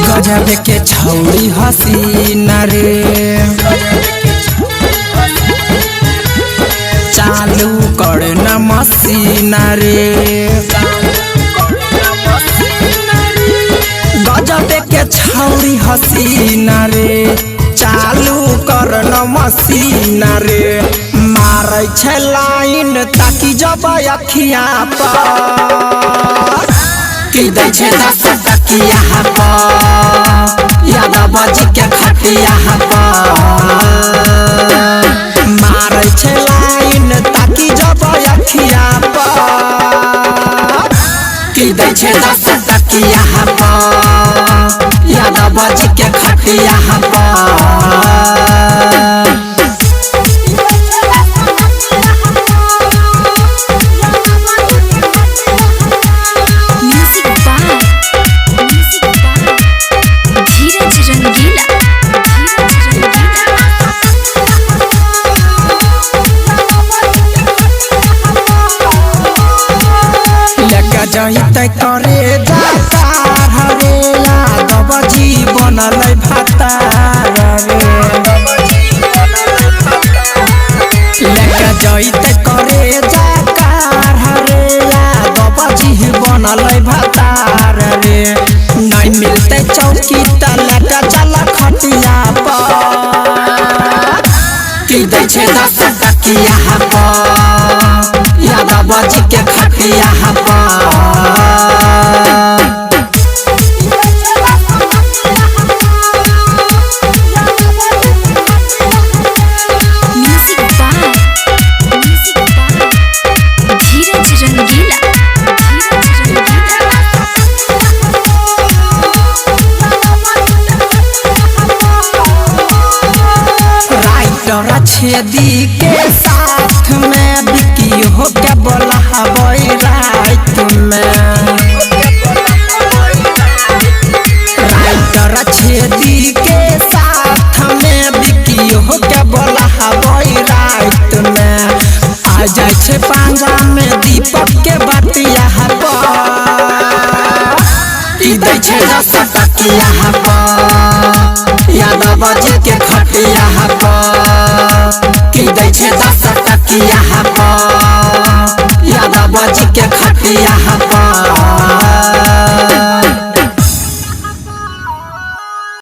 गजब के छौड़ी हसीना रे चालू कर न मसीना रे। गजब के छौड़ी हसीना रे चालू कर न मसीना रे। मारै छै लाइन ताकि जब अखिया पर की दै छै 10 टकिया पर यादव जी के खटिया पर। मारै छै लाइन ताकि जब अखिया पर की दै छै 10 टकिया पर यादव जी के खटिया पर। जहिते करे जातार हरे यादव जी बनल भातार रे। लेके जहिते करे जातार हरे यादव जी बनल भातार रे। नहीं मिलते चौकी त लेके चल खटिया पर की दै छै 10 टकिया पर यादव जी के खटिया पर। छेदी के साथ में बिकी हो के बोला हवाई रात में। राइटर छेदी के साथ में बिकी हो के बोला हवाई रात में। आ जाए छे पांजा में दीपक के बतिया पर की दै छै 10 टकिया पर यादव जी के खटिया पर की दै छै 10 टकिया पर यादव जी के खटिया पर।